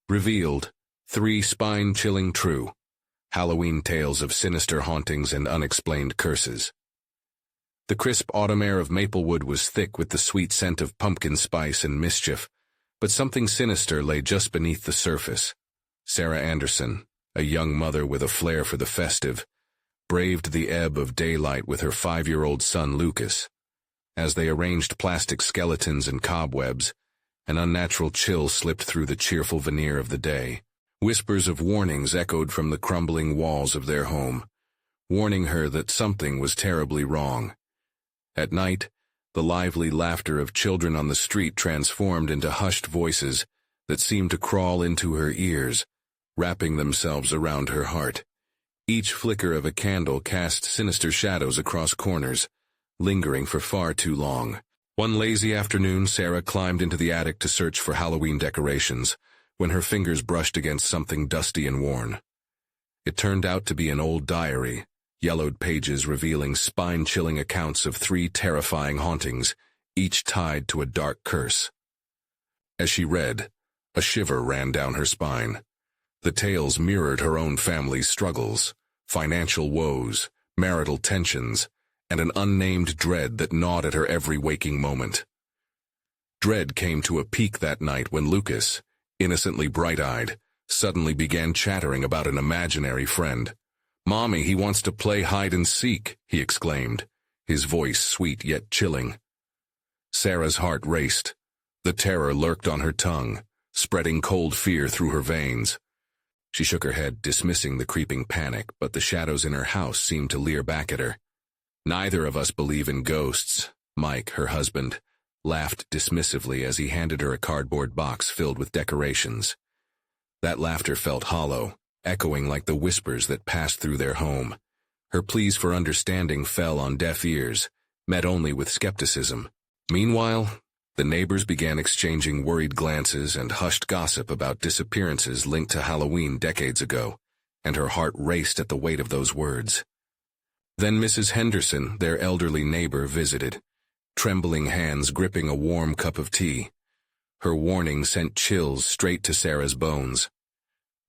Revealed, 3 spine-chilling true. Halloween tales of sinister hauntings and unexplained curses. The crisp autumn air of Maplewood was thick with the sweet scent of pumpkin spice and mischief, but something sinister lay just beneath the surface. Sarah Anderson, a young mother with a flair for the festive, braved the ebb of daylight with her 5-year-old son Lucas. As they arranged plastic skeletons and cobwebs, an unnatural chill slipped through the cheerful veneer of the day. Whispers of warnings echoed from the crumbling walls of their home, warning her that something was terribly wrong. At night, the lively laughter of children on the street transformed into hushed voices that seemed to crawl into her ears, wrapping themselves around her heart. Each flicker of a candle cast sinister shadows across corners, lingering for far too long. One lazy afternoon, Sarah climbed into the attic to search for Halloween decorations, when her fingers brushed against something dusty and worn. It turned out to be an old diary, yellowed pages revealing spine-chilling accounts of 3 terrifying hauntings, each tied to a dark curse. As she read, a shiver ran down her spine. The tales mirrored her own family's struggles, financial woes, marital tensions, and an unnamed dread that gnawed at her every waking moment. Dread came to a peak that night when Lucas, innocently bright-eyed, suddenly began chattering about an imaginary friend. "Mommy, he wants to play hide-and-seek," he exclaimed, his voice sweet yet chilling. Sarah's heart raced. The terror lurked on her tongue, spreading cold fear through her veins. She shook her head, dismissing the creeping panic, but the shadows in her house seemed to leer back at her. "Neither of us believe in ghosts," Mike, her husband, laughed dismissively as he handed her a cardboard box filled with decorations. That laughter felt hollow, echoing like the whispers that passed through their home. Her pleas for understanding fell on deaf ears, met only with skepticism. Meanwhile, the neighbors began exchanging worried glances and hushed gossip about disappearances linked to Halloween decades ago, and her heart raced at the weight of those words. Then Mrs. Henderson, their elderly neighbor, visited, trembling hands gripping a warm cup of tea. Her warning sent chills straight to Sarah's bones.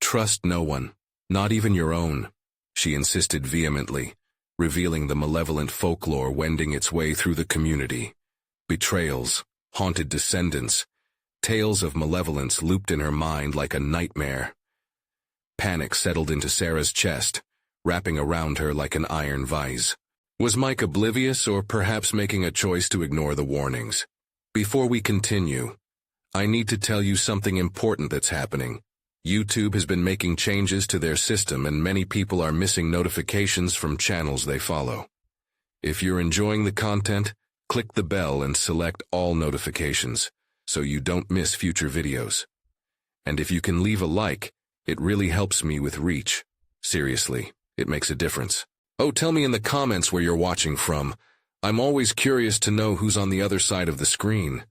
"Trust no one, not even your own," she insisted vehemently, revealing the malevolent folklore wending its way through the community. Betrayals, haunted descendants, tales of malevolence looped in her mind like a nightmare. Panic settled into Sarah's chest, wrapping around her like an iron vise. Was Mike oblivious or perhaps making a choice to ignore the warnings? Before we continue, I need to tell you something important that's happening. YouTube has been making changes to their system and many people are missing notifications from channels they follow. If you're enjoying the content, click the bell and select all notifications so you don't miss future videos. And if you can leave a like, it really helps me with reach. Seriously, it makes a difference. Oh, tell me in the comments where you're watching from. I'm always curious to know who's on the other side of the screen.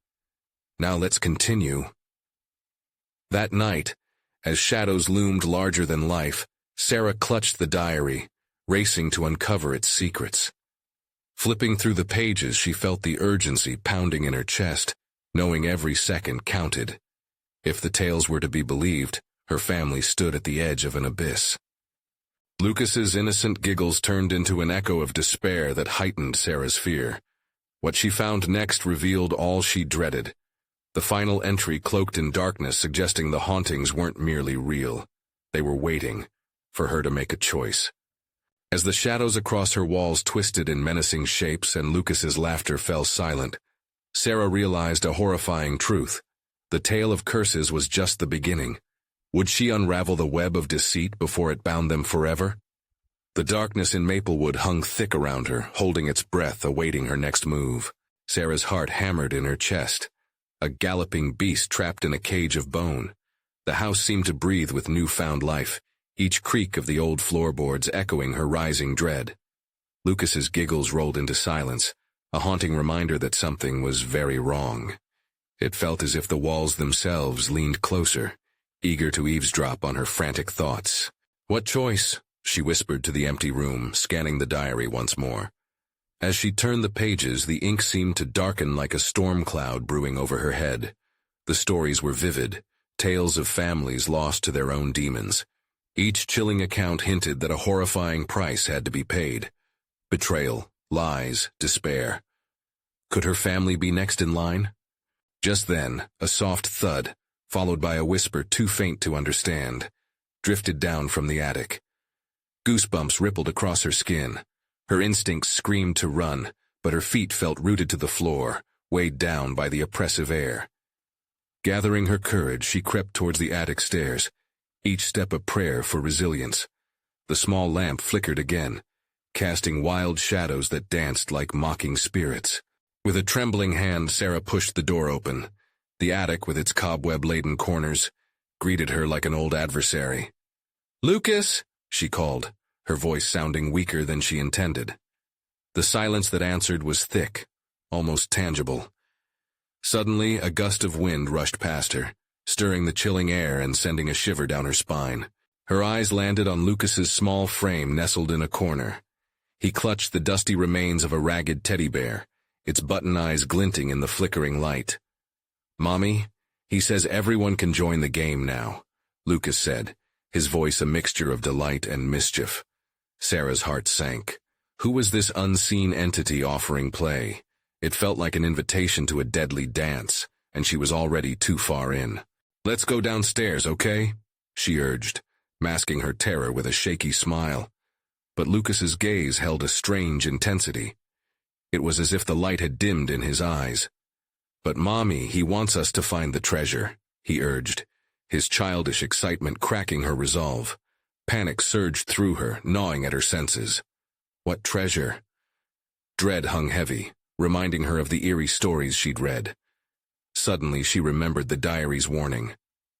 Now let's continue. That night, as shadows loomed larger than life, Sarah clutched the diary, racing to uncover its secrets. Flipping through the pages, she felt the urgency pounding in her chest, knowing every second counted. If the tales were to be believed, her family stood at the edge of an abyss. Lucas's innocent giggles turned into an echo of despair that heightened Sarah's fear. What she found next revealed all she dreaded. The final entry cloaked in darkness, suggesting the hauntings weren't merely real. They were waiting for her to make a choice. As the shadows across her walls twisted in menacing shapes and Lucas's laughter fell silent, Sarah realized a horrifying truth. The tale of curses was just the beginning. Would she unravel the web of deceit before it bound them forever? The darkness in Maplewood hung thick around her, holding its breath, awaiting her next move. Sarah's heart hammered in her chest. A galloping beast trapped in a cage of bone. The house seemed to breathe with newfound life, each creak of the old floorboards echoing her rising dread. Lucas's giggles rolled into silence, a haunting reminder that something was very wrong. It felt as if the walls themselves leaned closer, eager to eavesdrop on her frantic thoughts. "What choice?" she whispered to the empty room, scanning the diary once more. As she turned the pages, the ink seemed to darken like a storm cloud brewing over her head. The stories were vivid, tales of families lost to their own demons. Each chilling account hinted that a horrifying price had to be paid. Betrayal, lies, despair. Could her family be next in line? Just then, a soft thud, followed by a whisper too faint to understand, drifted down from the attic. Goosebumps rippled across her skin. Her instincts screamed to run, but her feet felt rooted to the floor, weighed down by the oppressive air. Gathering her courage, she crept towards the attic stairs, each step a prayer for resilience. The small lamp flickered again, casting wild shadows that danced like mocking spirits. With a trembling hand, Sarah pushed the door open. The attic, with its cobweb-laden corners, greeted her like an old adversary. "Lucas!" she called, her voice sounding weaker than she intended. The silence that answered was thick, almost tangible. Suddenly, a gust of wind rushed past her, stirring the chilling air and sending a shiver down her spine. Her eyes landed on Lucas's small frame nestled in a corner. He clutched the dusty remains of a ragged teddy bear, its button eyes glinting in the flickering light. "Mommy, he says everyone can join the game now," Lucas said, his voice a mixture of delight and mischief. Sarah's heart sank. Who was this unseen entity offering play? It felt like an invitation to a deadly dance, and she was already too far in. "Let's go downstairs, okay?" she urged, masking her terror with a shaky smile. But Lucas's gaze held a strange intensity. It was as if the light had dimmed in his eyes. "But Mommy, he wants us to find the treasure," he urged, his childish excitement cracking her resolve. Panic surged through her, gnawing at her senses. What treasure? Dread hung heavy, reminding her of the eerie stories she'd read. Suddenly she remembered the diary's warning.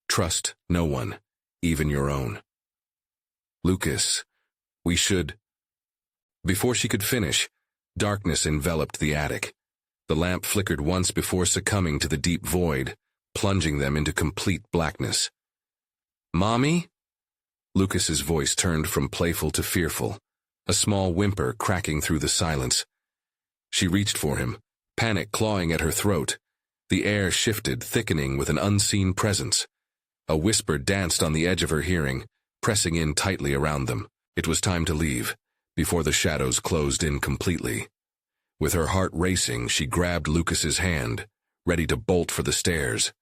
Trust no one, even your own. "Lucas, we should—" Before she could finish, darkness enveloped the attic. The lamp flickered once before succumbing to the deep void, plunging them into complete blackness. "Mommy?" Lucas's voice turned from playful to fearful, a small whimper cracking through the silence. She reached for him, panic clawing at her throat. The air shifted, thickening with an unseen presence. A whisper danced on the edge of her hearing, pressing in tightly around them. It was time to leave, before the shadows closed in completely. With her heart racing, she grabbed Lucas's hand, ready to bolt for the stairs.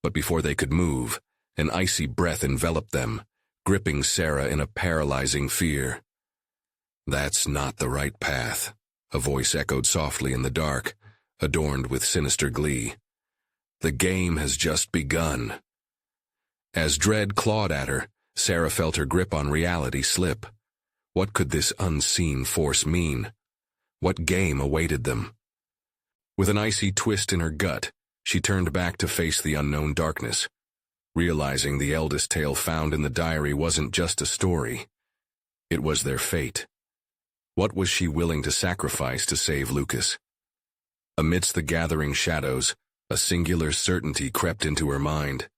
But before they could move, an icy breath enveloped them, gripping Sarah in a paralyzing fear. "That's not the right path," a voice echoed softly in the dark, adorned with sinister glee. "The game has just begun." As dread clawed at her, Sarah felt her grip on reality slip. What could this unseen force mean? What game awaited them? With an icy twist in her gut, she turned back to face the unknown darkness, realizing the eldest tale found in the diary wasn't just a story. It was their fate. What was she willing to sacrifice to save Lucas? Amidst the gathering shadows, a singular certainty crept into her mind.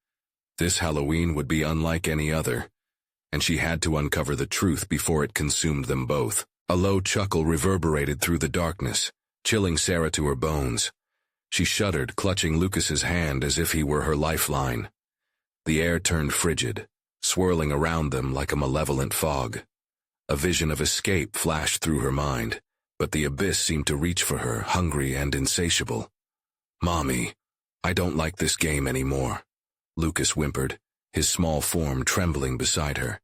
This Halloween would be unlike any other, and she had to uncover the truth before it consumed them both. A low chuckle reverberated through the darkness, chilling Sarah to her bones. She shuddered, clutching Lucas's hand as if he were her lifeline. The air turned frigid, swirling around them like a malevolent fog. A vision of escape flashed through her mind, but the abyss seemed to reach for her, hungry and insatiable. "Mommy, I don't like this game anymore," Lucas whimpered, his small form trembling beside her.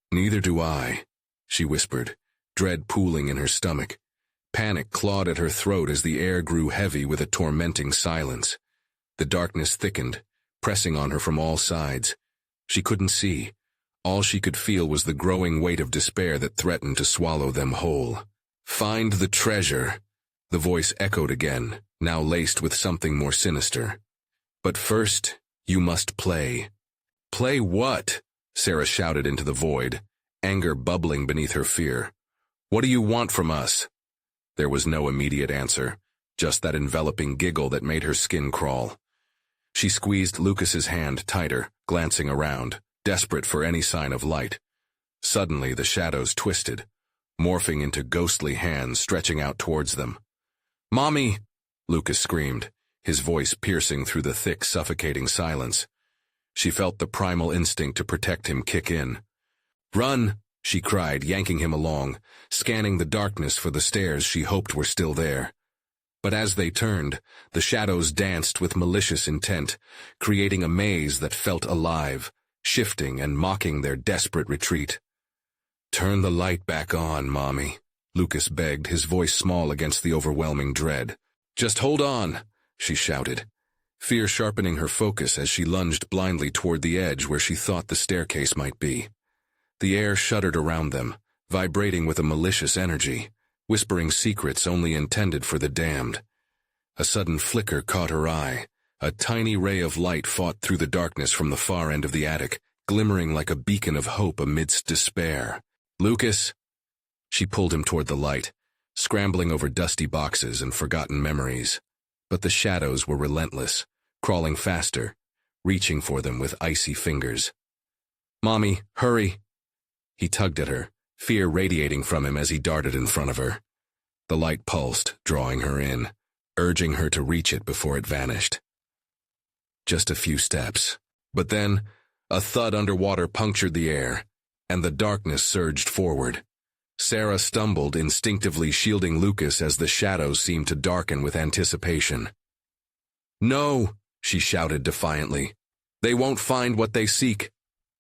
"Neither do I," she whispered, dread pooling in her stomach. Panic clawed at her throat as the air grew heavy with a tormenting silence. The darkness thickened, pressing on her from all sides. She couldn't see. All she could feel was the growing weight of despair that threatened to swallow them whole. "Find the treasure," the voice echoed again, now laced with something more sinister. "But first, you must play." "Play what?" Sarah shouted into the void, anger bubbling beneath her fear. "What do you want from us?" There was no immediate answer, just that enveloping giggle that made her skin crawl. She squeezed Lucas's hand tighter, glancing around, desperate for any sign of light. Suddenly the shadows twisted, morphing into ghostly hands stretching out towards them. "Mommy!" Lucas screamed, his voice piercing through the thick, suffocating silence. She felt the primal instinct to protect him kick in. "Run!" she cried, yanking him along, scanning the darkness for the stairs she hoped were still there. But as they turned, the shadows danced with malicious intent, creating a maze that felt alive, shifting and mocking their desperate retreat. "Turn the light back on, Mommy," Lucas begged, his voice small against the overwhelming dread. "Just hold on," she shouted, fear sharpening her focus as she lunged blindly toward the edge where she thought the staircase might be. The air shuddered around them, vibrating with a malicious energy, whispering secrets only intended for the damned. A sudden flicker caught her eye. A tiny ray of light fought through the darkness from the far end of the attic, glimmering like a beacon of hope amidst despair. "Lucas!" She pulled him toward the light, scrambling over dusty boxes and forgotten memories. But the shadows were relentless, crawling faster, reaching for them with icy fingers. "Mommy, hurry!" He tugged at her, fear radiating from him as he darted in front of her. The light pulsed, drawing her in, urging her to reach it before it vanished. Just a few steps. But then, a thud underwater punctured the air, and the darkness surged forward. Sarah stumbled, instinctively shielding Lucas as the shadows seemed to darken with anticipation. "No!" she shouted defiantly. "They won't find what they seek,"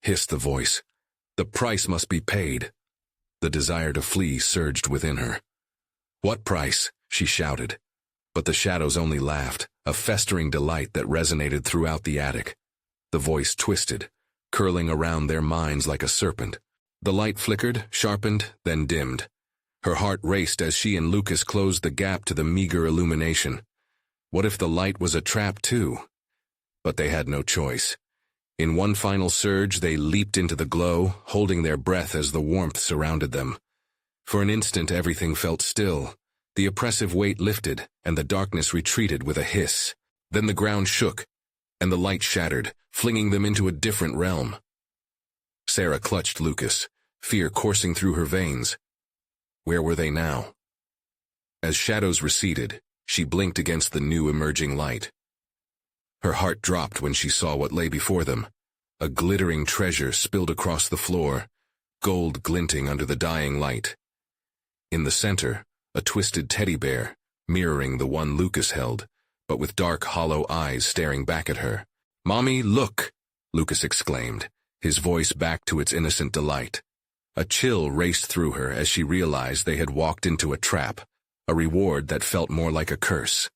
hissed the voice. "The price must be paid." The desire to flee surged within her. "What price?" she shouted. But the shadows only laughed, a festering delight that resonated throughout the attic. The voice twisted, curling around their minds like a serpent. The light flickered, sharpened, then dimmed. Her heart raced as she and Lucas closed the gap to the meager illumination. What if the light was a trap too? But they had no choice. In one final surge, they leaped into the glow, holding their breath as the warmth surrounded them. For an instant, everything felt still. The oppressive weight lifted, and the darkness retreated with a hiss. Then the ground shook, and the light shattered, flinging them into a different realm. Sarah clutched Lucas, fear coursing through her veins. Where were they now? As shadows receded, she blinked against the new emerging light. Her heart dropped when she saw what lay before them. A glittering treasure spilled across the floor, gold glinting under the dying light. In the center, a twisted teddy bear, mirroring the one Lucas held, but with dark, hollow eyes staring back at her. "Mommy, look!" Lucas exclaimed, his voice back to its innocent delight. A chill raced through her as she realized they had walked into a trap, a reward that felt more like a curse.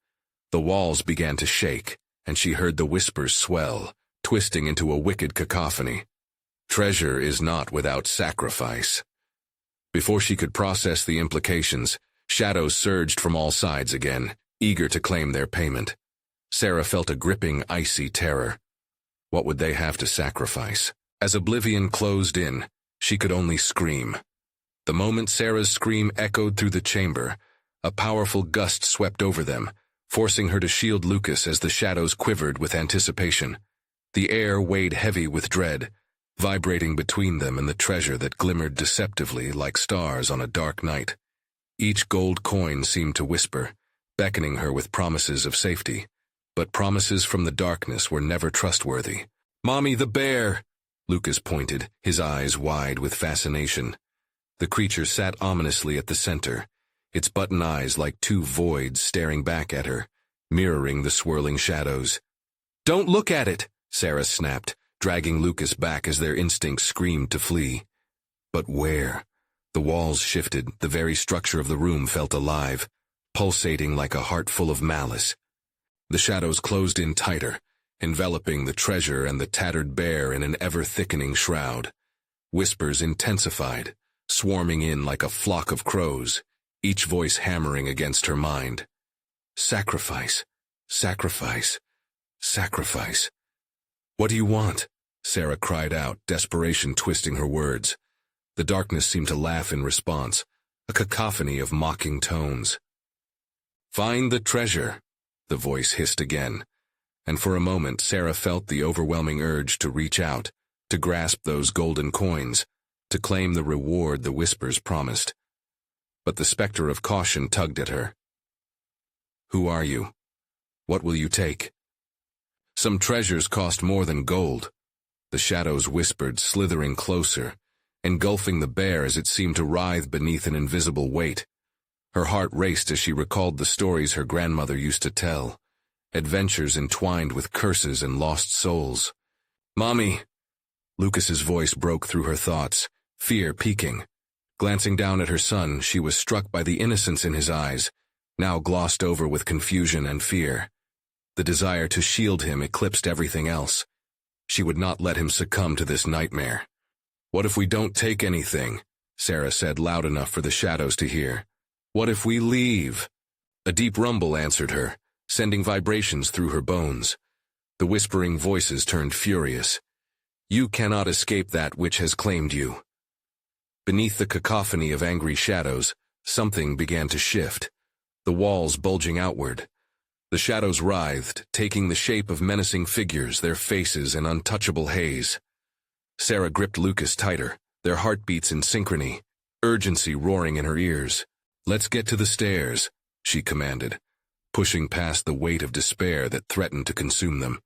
The walls began to shake, and she heard the whispers swell, twisting into a wicked cacophony. Treasure is not without sacrifice. Before she could process the implications, shadows surged from all sides again, eager to claim their payment. Sarah felt a gripping, icy terror. What would they have to sacrifice? As oblivion closed in, she could only scream. The moment Sarah's scream echoed through the chamber, a powerful gust swept over them, forcing her to shield Lucas as the shadows quivered with anticipation. The air weighed heavy with dread, vibrating between them and the treasure that glimmered deceptively like stars on a dark night. Each gold coin seemed to whisper, beckoning her with promises of safety. But promises from the darkness were never trustworthy. "Mommy, the bear!" Lucas pointed, his eyes wide with fascination. The creature sat ominously at the center, its button eyes like two voids staring back at her, mirroring the swirling shadows. "Don't look at it!" Sarah snapped, dragging Lucas back as their instincts screamed to flee. But where? The walls shifted, the very structure of the room felt alive, pulsating like a heart full of malice. The shadows closed in tighter, enveloping the treasure and the tattered bear in an ever-thickening shroud. Whispers intensified, swarming in like a flock of crows, each voice hammering against her mind. Sacrifice, sacrifice, sacrifice. "What do you want?" Sarah cried out, desperation twisting her words. The darkness seemed to laugh in response, a cacophony of mocking tones. "Find the treasure," the voice hissed again, and for a moment Sarah felt the overwhelming urge to reach out, to grasp those golden coins, to claim the reward the whispers promised. But the specter of caution tugged at her. "Who are you? What will you take?" "Some treasures cost more than gold," The shadows whispered, slithering closer, engulfing the bear as it seemed to writhe beneath an invisible weight. Her heart raced as she recalled the stories her grandmother used to tell, adventures entwined with curses and lost souls. "Mommy!" Lucas's voice broke through her thoughts, fear peaking. Glancing down at her son, she was struck by the innocence in his eyes, now glossed over with confusion and fear. The desire to shield him eclipsed everything else. She would not let him succumb to this nightmare. "What if we don't take anything?" Sarah said loud enough for the shadows to hear. "What if we leave?" A deep rumble answered her, sending vibrations through her bones. The whispering voices turned furious. "You cannot escape that which has claimed you." Beneath the cacophony of angry shadows, something began to shift, the walls bulging outward. The shadows writhed, taking the shape of menacing figures, their faces an untouchable haze. Sarah gripped Lucas tighter, their heartbeats in synchrony, urgency roaring in her ears. "Let's get to the stairs," she commanded, pushing past the weight of despair that threatened to consume them.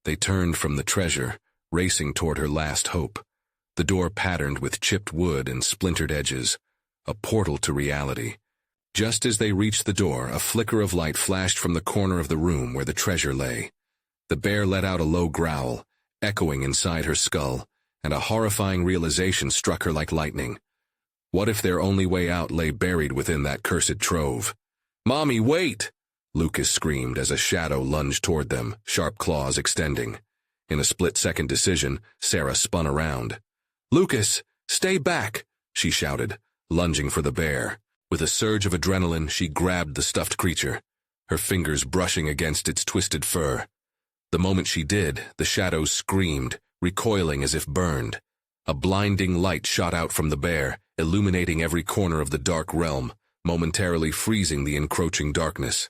They turned from the treasure, racing toward her last hope, the door patterned with chipped wood and splintered edges, a portal to reality. Just as they reached the door, a flicker of light flashed from the corner of the room where the treasure lay. The bear let out a low growl, echoing inside her skull, and a horrifying realization struck her like lightning. What if their only way out lay buried within that cursed trove? "Mommy, wait!" Lucas screamed as a shadow lunged toward them, sharp claws extending. In a split-second decision, Sarah spun around. "Lucas, stay back!" she shouted, lunging for the bear. With a surge of adrenaline, she grabbed the stuffed creature, her fingers brushing against its twisted fur. The moment she did, the shadows screamed, recoiling as if burned. A blinding light shot out from the bear, illuminating every corner of the dark realm, momentarily freezing the encroaching darkness.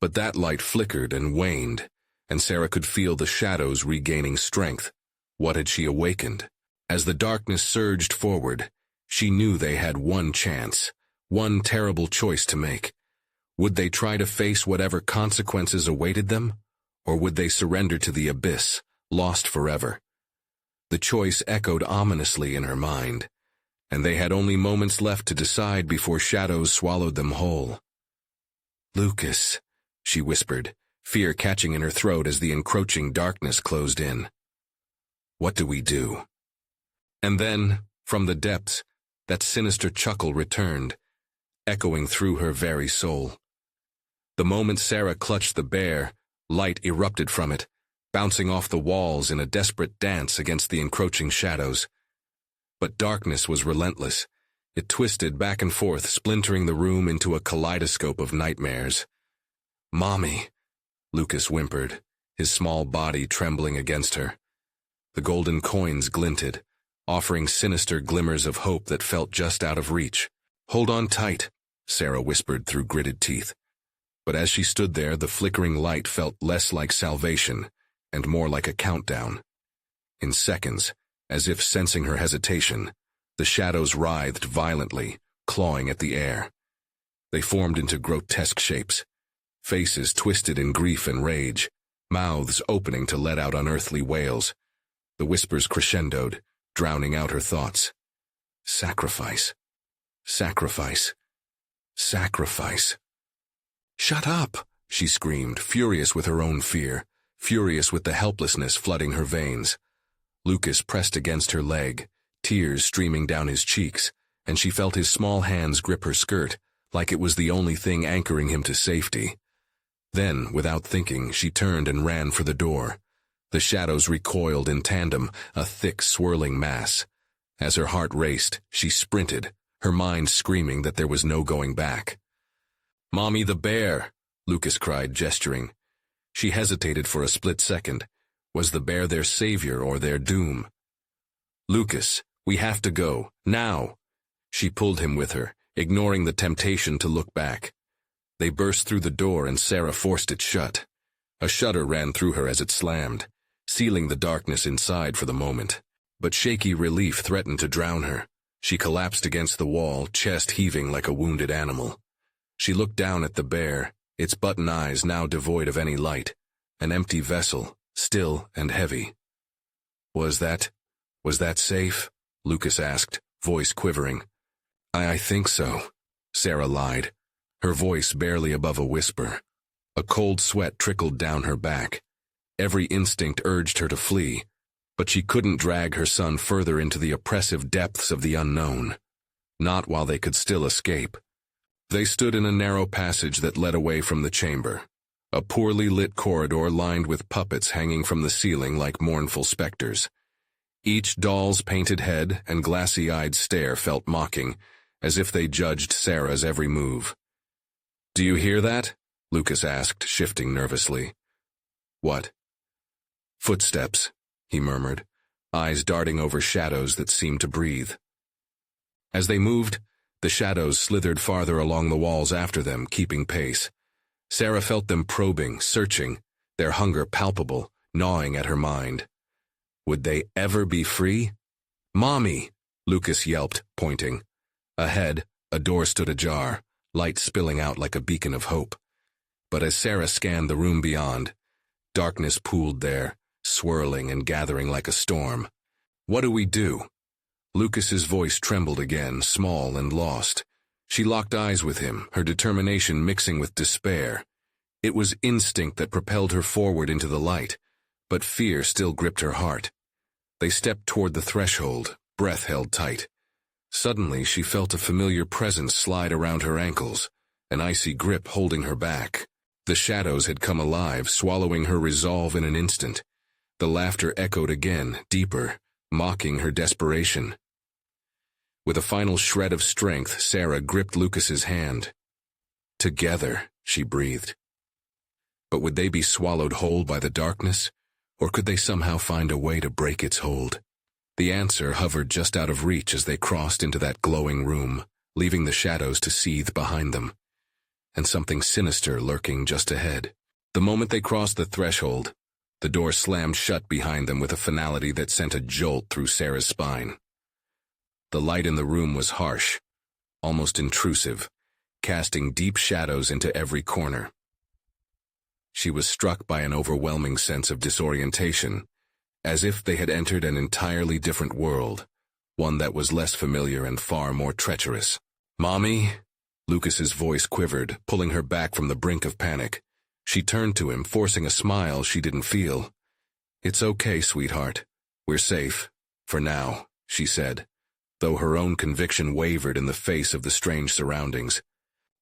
But that light flickered and waned, and Sarah could feel the shadows regaining strength. What had she awakened? As the darkness surged forward, she knew they had one chance. One terrible choice to make. Would they try to face whatever consequences awaited them, or would they surrender to the abyss, lost forever? The choice echoed ominously in her mind, and they had only moments left to decide before shadows swallowed them whole. "Lucas," she whispered, fear catching in her throat as the encroaching darkness closed in. "What do we do?" And then, from the depths, that sinister chuckle returned, echoing through her very soul. The moment Sarah clutched the bear, light erupted from it, bouncing off the walls in a desperate dance against the encroaching shadows. But darkness was relentless. It twisted back and forth, splintering the room into a kaleidoscope of nightmares. "Mommy," Lucas whimpered, his small body trembling against her. The golden coins glinted, offering sinister glimmers of hope that felt just out of reach. "Hold on tight," Sarah whispered through gritted teeth. But as she stood there, the flickering light felt less like salvation and more like a countdown. In seconds, as if sensing her hesitation, the shadows writhed violently, clawing at the air. They formed into grotesque shapes, faces twisted in grief and rage, mouths opening to let out unearthly wails. The whispers crescendoed, drowning out her thoughts. Sacrifice. Sacrifice. Sacrifice. "Shut up!" she screamed, furious with her own fear, furious with the helplessness flooding her veins. Lucas pressed against her leg, tears streaming down his cheeks, and she felt his small hands grip her skirt, like it was the only thing anchoring him to safety. Then, without thinking, she turned and ran for the door. The shadows recoiled in tandem, a thick, swirling mass. As her heart raced, she sprinted, her mind screaming that there was no going back. "Mommy, the bear!" Lucas cried, gesturing. She hesitated for a split second. Was the bear their savior or their doom? "Lucas, we have to go, now!" She pulled him with her, ignoring the temptation to look back. They burst through the door and Sarah forced it shut. A shudder ran through her as it slammed, sealing the darkness inside for the moment. But shaky relief threatened to drown her. She collapsed against the wall, chest heaving like a wounded animal. She looked down at the bear, its button eyes now devoid of any light, an empty vessel, still and heavy. Was that safe? Lucas asked, voice quivering. I think so, Sarah lied, her voice barely above a whisper. A cold sweat trickled down her back. Every instinct urged her to flee, but she couldn't drag her son further into the oppressive depths of the unknown. Not while they could still escape. They stood in a narrow passage that led away from the chamber, a poorly lit corridor lined with puppets hanging from the ceiling like mournful specters. Each doll's painted head and glassy-eyed stare felt mocking, as if they judged Sarah's every move. "Do you hear that?" Lucas asked, shifting nervously. "What?" "Footsteps," he murmured, eyes darting over shadows that seemed to breathe. As they moved, the shadows slithered farther along the walls after them, keeping pace. Sarah felt them probing, searching, their hunger palpable, gnawing at her mind. Would they ever be free? "Mommy!" Lucas yelped, pointing. Ahead, a door stood ajar, light spilling out like a beacon of hope. But as Sarah scanned the room beyond, darkness pooled there, swirling and gathering like a storm. "What do we do?" Lucas's voice trembled again, small and lost. She locked eyes with him, her determination mixing with despair. It was instinct that propelled her forward into the light, but fear still gripped her heart. They stepped toward the threshold, breath held tight. Suddenly she felt a familiar presence slide around her ankles, an icy grip holding her back. The shadows had come alive, swallowing her resolve in an instant. The laughter echoed again, deeper, mocking her desperation. With a final shred of strength, Sarah gripped Lucas's hand. "Together," she breathed. But would they be swallowed whole by the darkness, or could they somehow find a way to break its hold? The answer hovered just out of reach as they crossed into that glowing room, leaving the shadows to seethe behind them, and something sinister lurking just ahead. The moment they crossed the threshold, the door slammed shut behind them with a finality that sent a jolt through Sarah's spine. The light in the room was harsh, almost intrusive, casting deep shadows into every corner. She was struck by an overwhelming sense of disorientation, as if they had entered an entirely different world, one that was less familiar and far more treacherous. "Mommy?" Lucas's voice quivered, pulling her back from the brink of panic. She turned to him, forcing a smile she didn't feel. "It's okay, sweetheart. We're safe. For now," she said, though her own conviction wavered in the face of the strange surroundings.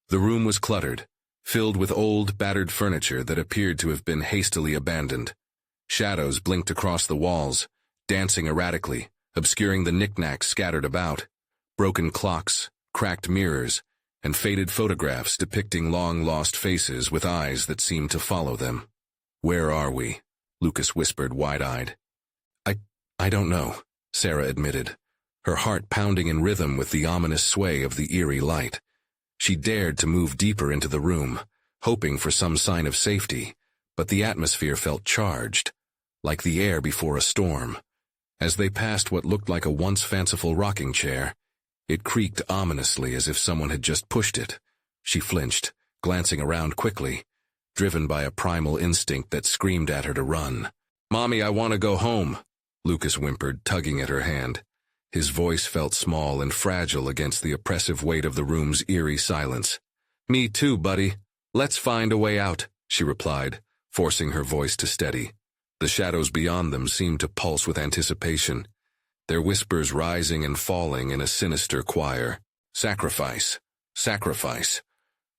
The room was cluttered, filled with old, battered furniture that appeared to have been hastily abandoned. Shadows blinked across the walls, dancing erratically, obscuring the knickknacks scattered about. Broken clocks, cracked mirrors, and faded photographs depicting long-lost faces with eyes that seemed to follow them. "Where are we?" Lucas whispered, wide-eyed. I don't know," Sarah admitted, her heart pounding in rhythm with the ominous sway of the eerie light. She dared to move deeper into the room, hoping for some sign of safety, but the atmosphere felt charged, like the air before a storm. As they passed what looked like a once fanciful rocking chair, it creaked ominously as if someone had just pushed it. She flinched, glancing around quickly, driven by a primal instinct that screamed at her to run. "Mommy, I want to go home," Lucas whimpered, tugging at her hand. His voice felt small and fragile against the oppressive weight of the room's eerie silence. "Me too, buddy. Let's find a way out," she replied, forcing her voice to steady. The shadows beyond them seemed to pulse with anticipation, their whispers rising and falling in a sinister choir. "Sacrifice, sacrifice."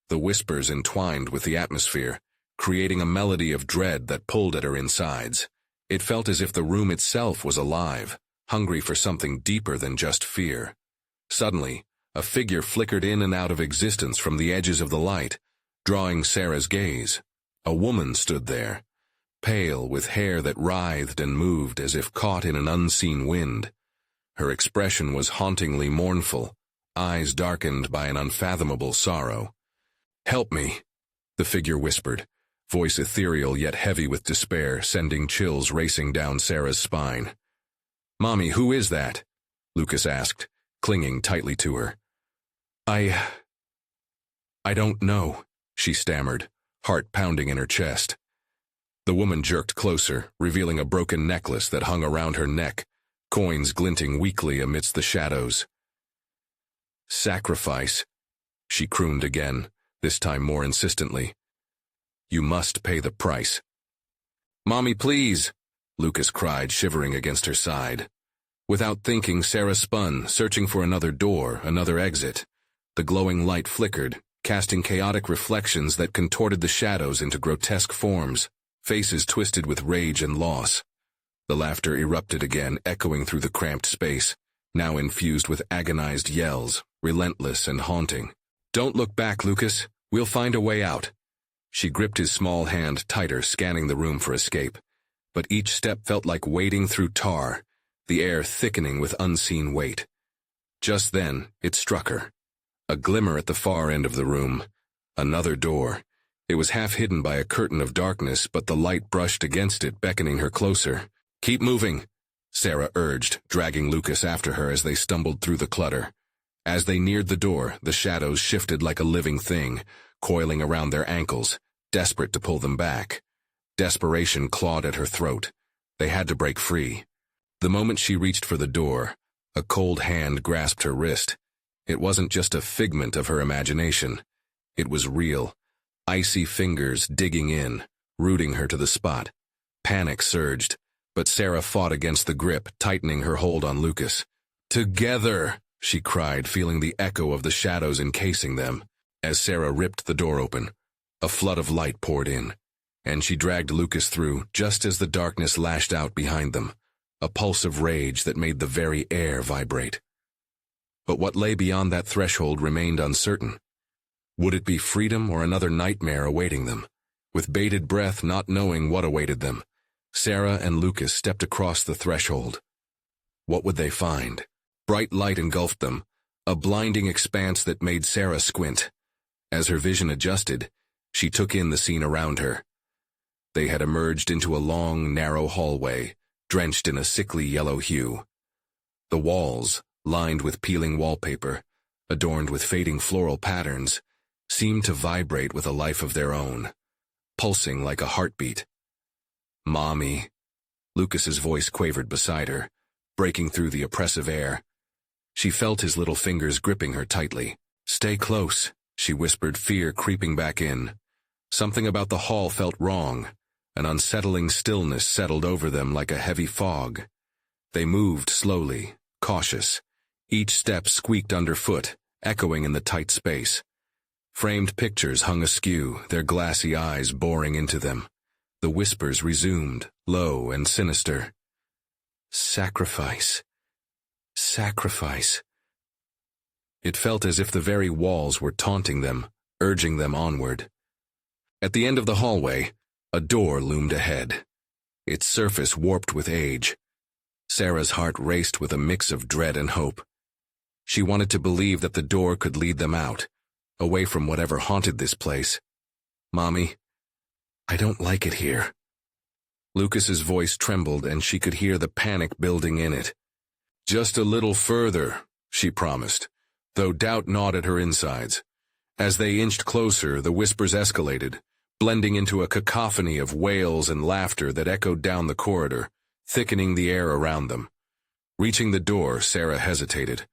The whispers entwined with the atmosphere, creating a melody of dread that pulled at her insides. It felt as if the room itself was alive, hungry for something deeper than just fear. Suddenly, a figure flickered in and out of existence from the edges of the light, drawing Sarah's gaze. A woman stood there, pale, with hair that writhed and moved as if caught in an unseen wind. Her expression was hauntingly mournful, eyes darkened by an unfathomable sorrow. "Help me," the figure whispered, voice ethereal yet heavy with despair, sending chills racing down Sarah's spine. "Mommy, who is that?" Lucas asked, clinging tightly to her. I don't know," she stammered, heart pounding in her chest. The woman jerked closer, revealing a broken necklace that hung around her neck, coins glinting weakly amidst the shadows. "Sacrifice," she crooned again, this time more insistently. "You must pay the price." "Mommy, please," Lucas cried, shivering against her side. Without thinking, Sarah spun, searching for another door, another exit. The glowing light flickered, casting chaotic reflections that contorted the shadows into grotesque forms, faces twisted with rage and loss. The laughter erupted again, echoing through the cramped space, now infused with agonized yells, relentless and haunting. "Don't look back, Lucas. We'll find a way out." She gripped his small hand tighter, scanning the room for escape. But each step felt like wading through tar, the air thickening with unseen weight. Just then, it struck her. A glimmer at the far end of the room. Another door. It was half hidden by a curtain of darkness, but the light brushed against it, beckoning her closer. "Keep moving," Sarah urged, dragging Lucas after her as they stumbled through the clutter. As they neared the door, the shadows shifted like a living thing, coiling around their ankles, desperate to pull them back. Desperation clawed at her throat. They had to break free. The moment she reached for the door, a cold hand grasped her wrist. It wasn't just a figment of her imagination. It was real. Icy fingers digging in, rooting her to the spot. Panic surged, but Sarah fought against the grip, tightening her hold on Lucas. "Together!" she cried, feeling the echo of the shadows encasing them. As Sarah ripped the door open, a flood of light poured in, and she dragged Lucas through just as the darkness lashed out behind them, a pulse of rage that made the very air vibrate. But what lay beyond that threshold remained uncertain. Would it be freedom or another nightmare awaiting them? With bated breath, not knowing what awaited them, Sarah and Lucas stepped across the threshold. What would they find? Bright light engulfed them, a blinding expanse that made Sarah squint. As her vision adjusted, she took in the scene around her. They had emerged into a long, narrow hallway, drenched in a sickly yellow hue. The walls, lined with peeling wallpaper, adorned with fading floral patterns, seemed to vibrate with a life of their own, pulsing like a heartbeat. "Mommy," Lucas's voice quavered beside her, breaking through the oppressive air. She felt his little fingers gripping her tightly. "Stay close," she whispered, fear creeping back in. Something about the hall felt wrong. An unsettling stillness settled over them like a heavy fog. They moved slowly, cautious. Each step squeaked underfoot, echoing in the tight space. Framed pictures hung askew, their glassy eyes boring into them. The whispers resumed, low and sinister. "Sacrifice. Sacrifice." It felt as if the very walls were taunting them, urging them onward. At the end of the hallway, a door loomed ahead, its surface warped with age. Sarah's heart raced with a mix of dread and hope. She wanted to believe that the door could lead them out, away from whatever haunted this place. "Mommy, I don't like it here." Lucas's voice trembled, and she could hear the panic building in it. "Just a little further," she promised, though doubt gnawed at her insides. As they inched closer, the whispers escalated, blending into a cacophony of wails and laughter that echoed down the corridor, thickening the air around them. Reaching the door, Sarah hesitated.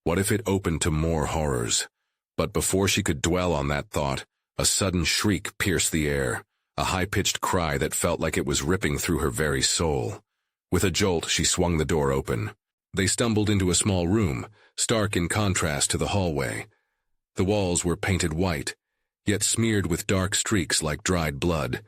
What if it opened to more horrors? But before she could dwell on that thought, a sudden shriek pierced the air, a high-pitched cry that felt like it was ripping through her very soul. With a jolt, she swung the door open. They stumbled into a small room, stark in contrast to the hallway. The walls were painted white, yet smeared with dark streaks like dried blood.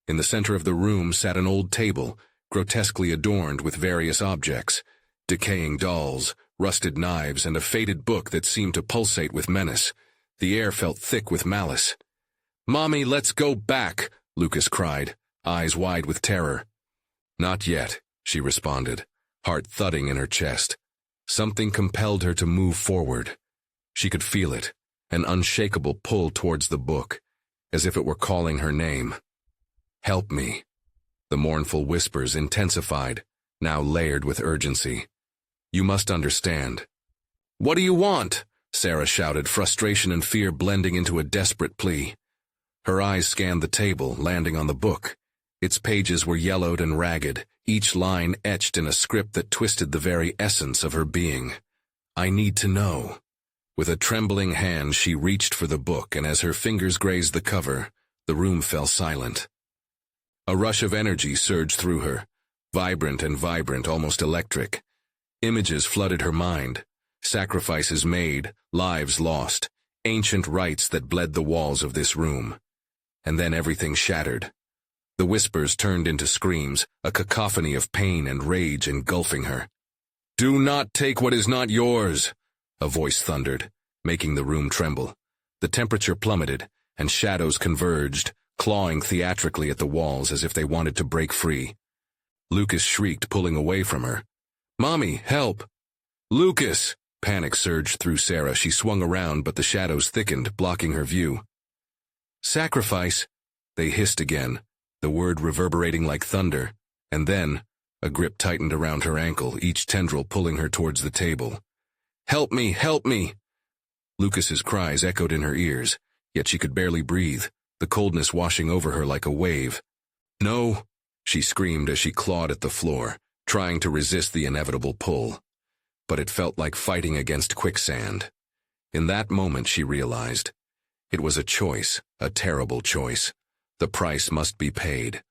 In the center of the room sat an old table, grotesquely adorned with various objects, decaying dolls, rusted knives, and a faded book that seemed to pulsate with menace. The air felt thick with malice. "Mommy, let's go back," Lucas cried, eyes wide with terror. "Not yet," she responded, heart thudding in her chest. Something compelled her to move forward. She could feel it, an unshakable pull towards the book, as if it were calling her name. "Help me." The mournful whispers intensified, now layered with urgency. "You must understand." "What do you want?" Sarah shouted, frustration and fear blending into a desperate plea. Her eyes scanned the table, landing on the book. Its pages were yellowed and ragged, each line etched in a script that twisted the very essence of her being. I need to know. With a trembling hand, she reached for the book, and as her fingers grazed the cover, the room fell silent. A rush of energy surged through her, vibrant and vibrant, almost electric. Images flooded her mind, sacrifices made, lives lost, ancient rites that bled the walls of this room. And then everything shattered. The whispers turned into screams, a cacophony of pain and rage engulfing her. "Do not take what is not yours," a voice thundered, making the room tremble. The temperature plummeted, and shadows converged, clawing theatrically at the walls as if they wanted to break free. Lucas shrieked, pulling away from her. "Mommy, help!" "Lucas!" Panic surged through Sarah. She swung around, but the shadows thickened, blocking her view. "Sacrifice!" They hissed again, the word reverberating like thunder, and then a grip tightened around her ankle, each tendril pulling her towards the table. "Help me! Help me!" Lucas's cries echoed in her ears, yet she could barely breathe, the coldness washing over her like a wave. "No!" she screamed as she clawed at the floor, trying to resist the inevitable pull. But it felt like fighting against quicksand. In that moment she realized. It was a choice, a terrible choice. The price must be paid.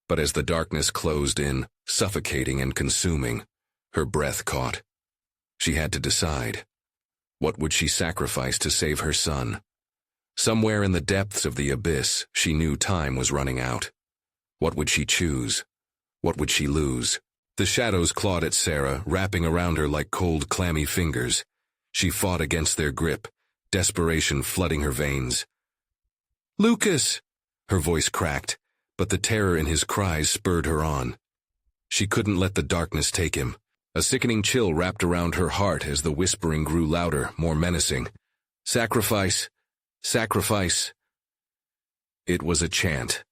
But as the darkness closed in, suffocating and consuming, her breath caught. She had to decide. What would she sacrifice to save her son? Somewhere in the depths of the abyss, she knew time was running out. What would she choose? What would she lose? The shadows clawed at Sarah, wrapping around her like cold, clammy fingers. She fought against their grip, desperation flooding her veins. "Lucas!" Her voice cracked, but the terror in his cries spurred her on. She couldn't let the darkness take him. A sickening chill wrapped around her heart as the whispering grew louder, more menacing. "Sacrifice! Sacrifice!" It was a chant,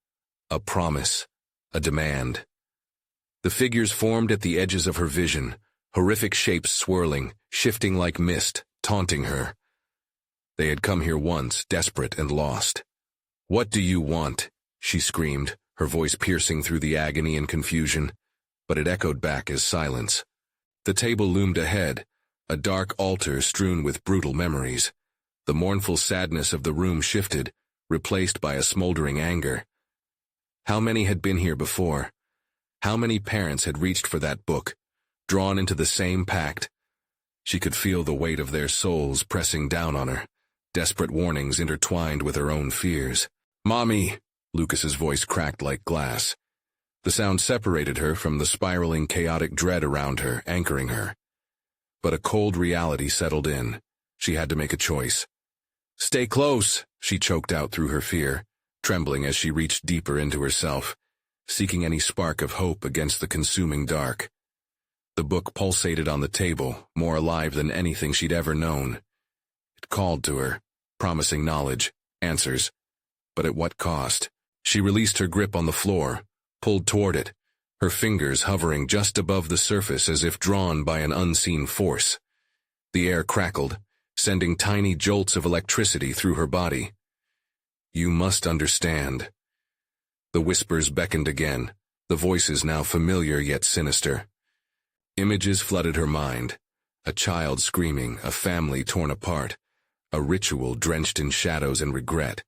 a promise, a demand. The figures formed at the edges of her vision, horrific shapes swirling, shifting like mist, taunting her. They had come here once, desperate and lost. "What do you want?" she screamed, her voice piercing through the agony and confusion, but it echoed back as silence. The table loomed ahead, a dark altar strewn with brutal memories. The mournful sadness of the room shifted, replaced by a smoldering anger. How many had been here before? How many parents had reached for that book, drawn into the same pact? She could feel the weight of their souls pressing down on her, desperate warnings intertwined with her own fears. "Mommy!" Lucas's voice cracked like glass. The sound separated her from the spiraling, chaotic dread around her, anchoring her. But a cold reality settled in. She had to make a choice. "Stay close!" she choked out through her fear, trembling as she reached deeper into herself, seeking any spark of hope against the consuming dark. The book pulsated on the table, more alive than anything she'd ever known. It called to her, promising knowledge, answers. But at what cost? She released her grip on the floor, pulled toward it, her fingers hovering just above the surface as if drawn by an unseen force. The air crackled, sending tiny jolts of electricity through her body. "You must understand." The whispers beckoned again, the voices now familiar yet sinister. Images flooded her mind. A child screaming, a family torn apart, a ritual drenched in shadows and regret.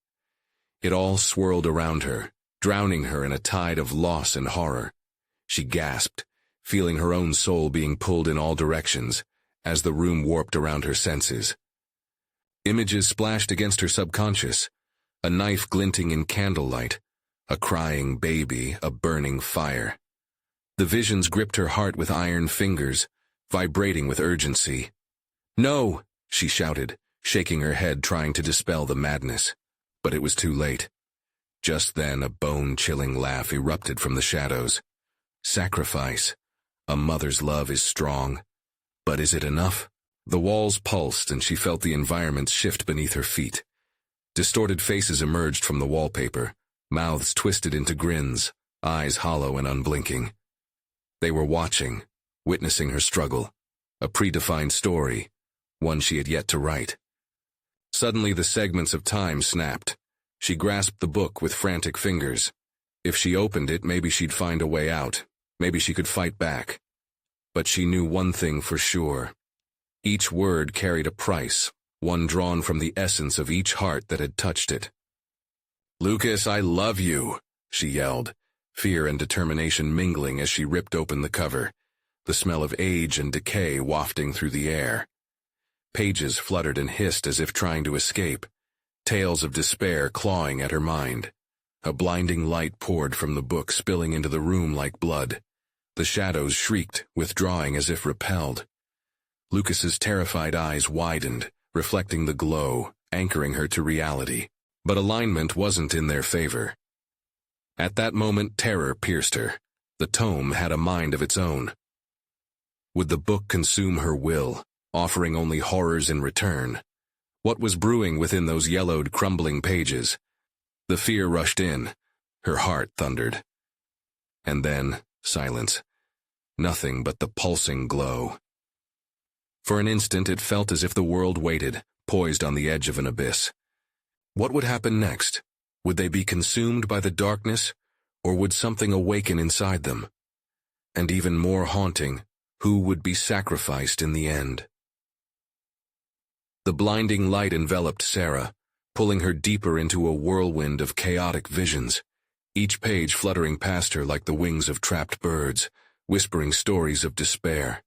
It all swirled around her, drowning her in a tide of loss and horror. She gasped, feeling her own soul being pulled in all directions, as the room warped around her senses. Images splashed against her subconscious, a knife glinting in candlelight, a crying baby, a burning fire. The visions gripped her heart with iron fingers, vibrating with urgency. "No!" she shouted, shaking her head trying to dispel the madness. But it was too late. Just then a bone-chilling laugh erupted from the shadows. "Sacrifice. A mother's love is strong. But is it enough?" The walls pulsed and she felt the environment shift beneath her feet. Distorted faces emerged from the wallpaper, mouths twisted into grins, eyes hollow and unblinking. They were watching, witnessing her struggle, a predefined story, one she had yet to write. Suddenly the segments of time snapped. She grasped the book with frantic fingers. If she opened it, maybe she'd find a way out. Maybe she could fight back. But she knew one thing for sure. Each word carried a price, one drawn from the essence of each heart that had touched it. "Lucas, I love you," she yelled, fear and determination mingling as she ripped open the cover, the smell of age and decay wafting through the air. Pages fluttered and hissed as if trying to escape, tales of despair clawing at her mind. A blinding light poured from the book, spilling into the room like blood. The shadows shrieked, withdrawing as if repelled. Lucas's terrified eyes widened, reflecting the glow, anchoring her to reality. But alignment wasn't in their favor. At that moment, terror pierced her. The tome had a mind of its own. Would the book consume her will, offering only horrors in return? What was brewing within those yellowed, crumbling pages? The fear rushed in. Her heart thundered. And then, silence. Nothing but the pulsing glow. For an instant, it felt as if the world waited, poised on the edge of an abyss. What would happen next? Would they be consumed by the darkness, or would something awaken inside them? And even more haunting, who would be sacrificed in the end? The blinding light enveloped Sarah, pulling her deeper into a whirlwind of chaotic visions, each page fluttering past her like the wings of trapped birds, whispering stories of despair.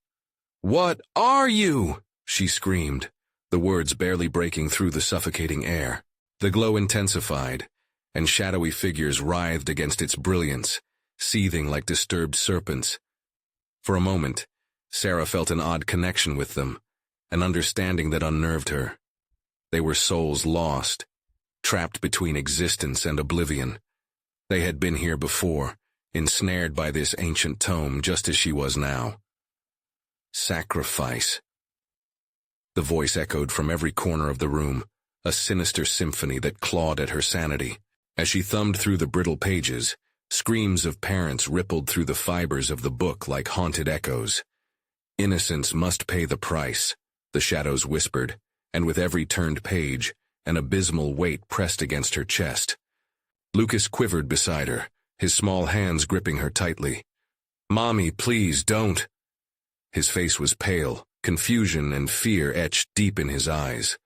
"What are you?" she screamed, the words barely breaking through the suffocating air. The glow intensified, and shadowy figures writhed against its brilliance, seething like disturbed serpents. For a moment, Sarah felt an odd connection with them, an understanding that unnerved her. They were souls lost, trapped between existence and oblivion. They had been here before, ensnared by this ancient tome just as she was now. Sacrifice. The voice echoed from every corner of the room, a sinister symphony that clawed at her sanity. As she thumbed through the brittle pages, screams of parents rippled through the fibers of the book like haunted echoes. "Innocence must pay the price," the shadows whispered, and with every turned page, an abysmal weight pressed against her chest. Lucas quivered beside her, his small hands gripping her tightly. "Mommy, please, don't." His face was pale, confusion and fear etched deep in his eyes.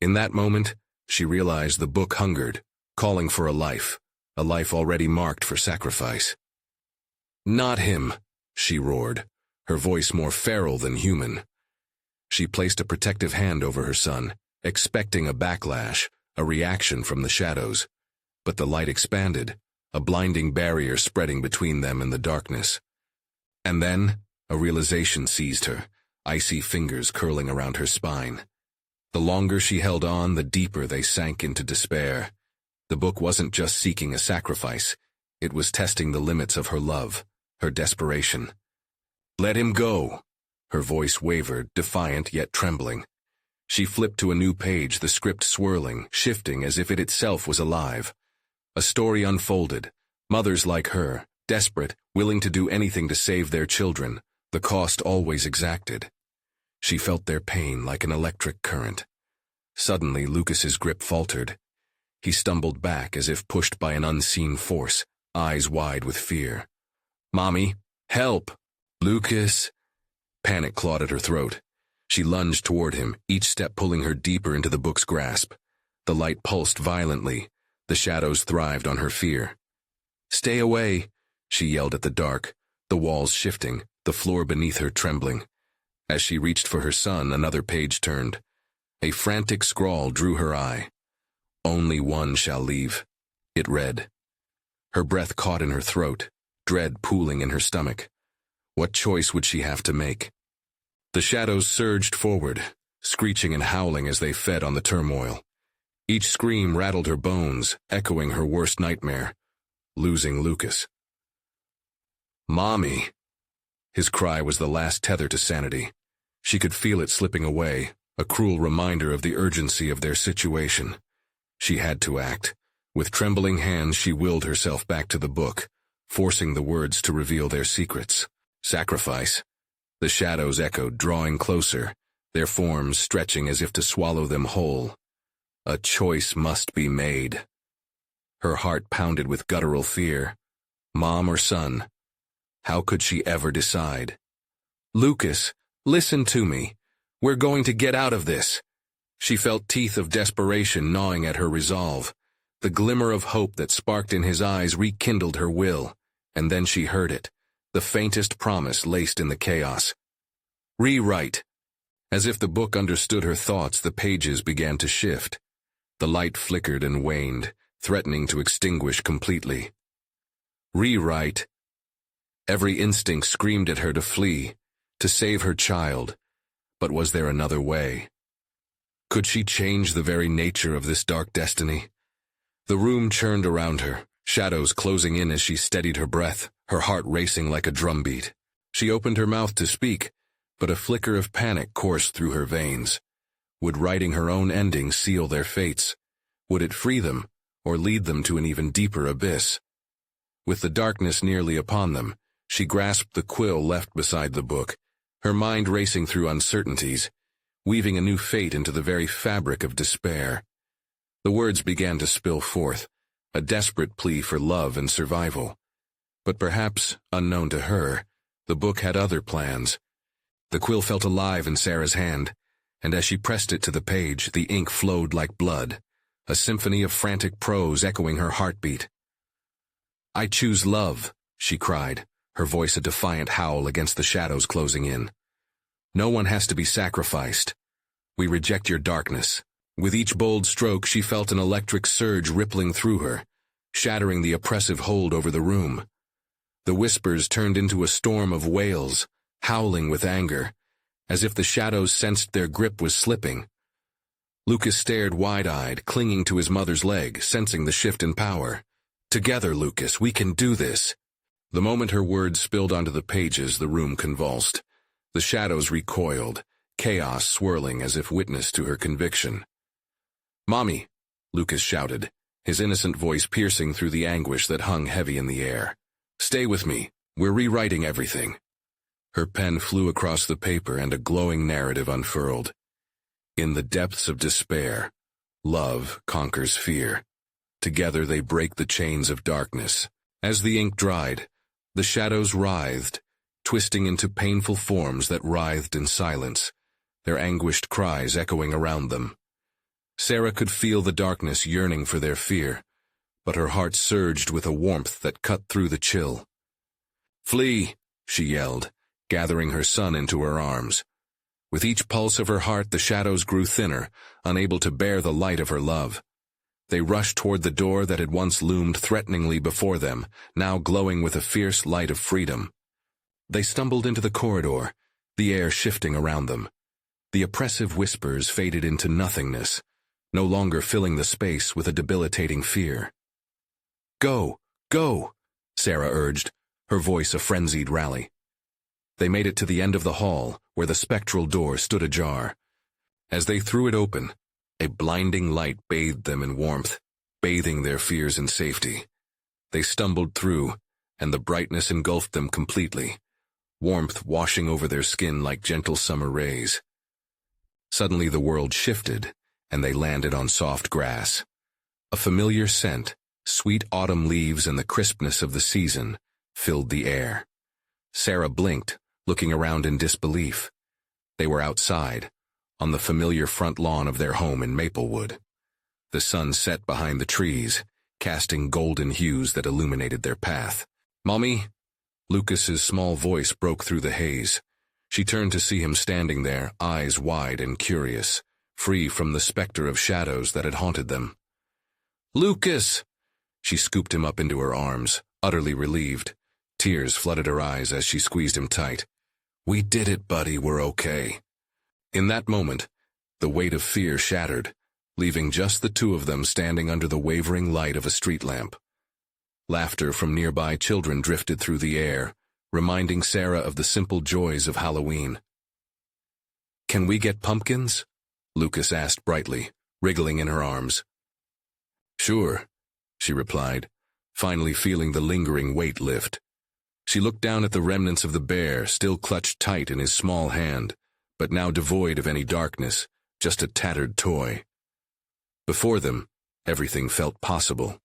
In that moment, she realized the book hungered, calling for a life already marked for sacrifice. "Not him," she roared, her voice more feral than human. She placed a protective hand over her son, expecting a backlash, a reaction from the shadows. But the light expanded, a blinding barrier spreading between them and the darkness. And then, a realization seized her, icy fingers curling around her spine. The longer she held on, the deeper they sank into despair. The book wasn't just seeking a sacrifice, it was testing the limits of her love, her desperation. "Let him go." Her voice wavered, defiant yet trembling. She flipped to a new page, the script swirling, shifting as if it itself was alive. A story unfolded, mothers like her, desperate, willing to do anything to save their children, the cost always exacted. She felt their pain like an electric current. Suddenly, Lucas's grip faltered. He stumbled back as if pushed by an unseen force, eyes wide with fear. "Mommy, help!" "Lucas!" Panic clawed at her throat. She lunged toward him, each step pulling her deeper into the book's grasp. The light pulsed violently. The shadows thrived on her fear. "Stay away!" she yelled at the dark, the walls shifting, the floor beneath her trembling. As she reached for her son, another page turned. A frantic scrawl drew her eye. "Only one shall leave," it read. Her breath caught in her throat, dread pooling in her stomach. What choice would she have to make? The shadows surged forward, screeching and howling as they fed on the turmoil. Each scream rattled her bones, echoing her worst nightmare, losing Lucas. "Mommy!" His cry was the last tether to sanity. She could feel it slipping away, a cruel reminder of the urgency of their situation. She had to act. With trembling hands, she willed herself back to the book, forcing the words to reveal their secrets. Sacrifice. The shadows echoed, drawing closer, their forms stretching as if to swallow them whole. A choice must be made. Her heart pounded with guttural fear. Mom or son? How could she ever decide? Lucas, listen to me. We're going to get out of this. She felt teeth of desperation gnawing at her resolve. The glimmer of hope that sparked in his eyes rekindled her will, and then she heard it, the faintest promise laced in the chaos. Rewrite. As if the book understood her thoughts, the pages began to shift. The light flickered and waned, threatening to extinguish completely. Rewrite. Every instinct screamed at her to flee, to save her child. But was there another way? Could she change the very nature of this dark destiny? The room churned around her, shadows closing in as she steadied her breath, her heart racing like a drumbeat. She opened her mouth to speak, but a flicker of panic coursed through her veins. Would writing her own ending seal their fates? Would it free them, or lead them to an even deeper abyss? With the darkness nearly upon them, she grasped the quill left beside the book, her mind racing through uncertainties, weaving a new fate into the very fabric of despair. The words began to spill forth, a desperate plea for love and survival. But perhaps, unknown to her, the book had other plans. The quill felt alive in Sarah's hand, and as she pressed it to the page, the ink flowed like blood, a symphony of frantic prose echoing her heartbeat. I choose love, she cried, her voice a defiant howl against the shadows closing in. No one has to be sacrificed. We reject your darkness. With each bold stroke, she felt an electric surge rippling through her, shattering the oppressive hold over the room. The whispers turned into a storm of wails, howling with anger, as if the shadows sensed their grip was slipping. Lucas stared wide-eyed, clinging to his mother's leg, sensing the shift in power. Together, Lucas, we can do this. The moment her words spilled onto the pages, the room convulsed. The shadows recoiled, chaos swirling as if witness to her conviction. Mommy, Lucas shouted, his innocent voice piercing through the anguish that hung heavy in the air. Stay with me. We're rewriting everything. Her pen flew across the paper and a glowing narrative unfurled. In the depths of despair, love conquers fear. Together they break the chains of darkness. As the ink dried, the shadows writhed, twisting into painful forms that writhed in silence, their anguished cries echoing around them. Sarah could feel the darkness yearning for their fear, but her heart surged with a warmth that cut through the chill. Flee, she yelled, gathering her son into her arms. With each pulse of her heart, the shadows grew thinner, unable to bear the light of her love. They rushed toward the door that had once loomed threateningly before them, now glowing with a fierce light of freedom. They stumbled into the corridor, the air shifting around them. The oppressive whispers faded into nothingness, no longer filling the space with a debilitating fear. Go, go, Sarah urged, her voice a frenzied rally. They made it to the end of the hall, where the spectral door stood ajar. As they threw it open, a blinding light bathed them in warmth, bathing their fears in safety. They stumbled through, and the brightness engulfed them completely, warmth washing over their skin like gentle summer rays. Suddenly the world shifted, and they landed on soft grass. A familiar scent, sweet autumn leaves and the crispness of the season, filled the air. Sarah blinked, looking around in disbelief. They were outside, on the familiar front lawn of their home in Maplewood. The sun set behind the trees, casting golden hues that illuminated their path. Mommy? Lucas's small voice broke through the haze. She turned to see him standing there, eyes wide and curious, free from the specter of shadows that had haunted them. Lucas! She scooped him up into her arms, utterly relieved. Tears flooded her eyes as she squeezed him tight. We did it, buddy, we're okay. In that moment, the weight of fear shattered, leaving just the two of them standing under the wavering light of a street lamp. Laughter from nearby children drifted through the air, reminding Sarah of the simple joys of Halloween. Can we get pumpkins? Lucas asked brightly, wriggling in her arms. Sure, she replied, finally feeling the lingering weight lift. She looked down at the remnants of the bear, still clutched tight in his small hand, but now devoid of any darkness, just a tattered toy. Before them, everything felt possible.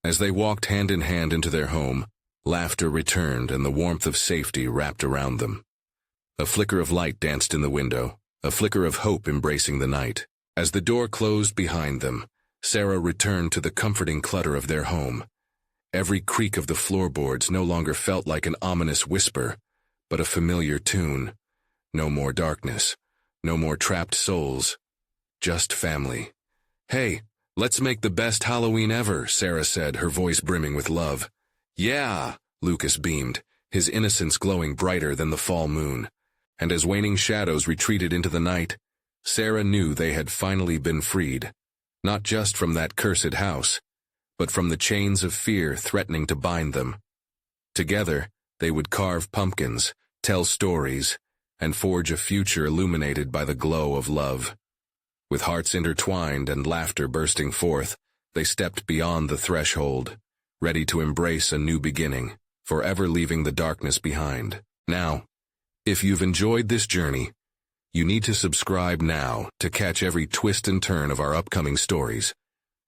As they walked hand in hand into their home, Laughter returned and the warmth of safety wrapped around them. A flicker of light danced in the window, a flicker of hope embracing the night. As the door closed behind them, Sarah returned to the comforting clutter of their home. Every creak of the floorboards no longer felt like an ominous whisper, but a familiar tune. No more darkness, no more trapped souls, just family. "Hey, let's make the best Halloween ever," Sarah said, her voice brimming with love. "Yeah," Lucas beamed, his innocence glowing brighter than the fall moon. And as waning shadows retreated into the night, Sarah knew they had finally been freed, not just from that cursed house, but from the chains of fear threatening to bind them. Together, they would carve pumpkins, tell stories, and forge a future illuminated by the glow of love. With hearts intertwined and laughter bursting forth, they stepped beyond the threshold, ready to embrace a new beginning, forever leaving the darkness behind. Now, if you've enjoyed this journey, you need to subscribe now to catch every twist and turn of our upcoming stories.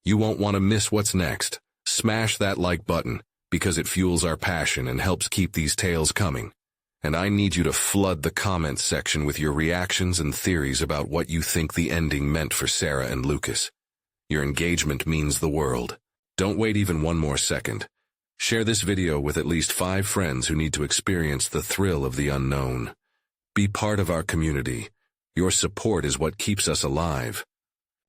You won't want to miss what's next. Smash that like button, because it fuels our passion and helps keep these tales coming. And I need you to flood the comments section with your reactions and theories about what you think the ending meant for Sarah and Lucas. Your engagement means the world. Don't wait even one more second. Share this video with at least 5 friends who need to experience the thrill of the unknown. Be part of our community. Your support is what keeps us alive.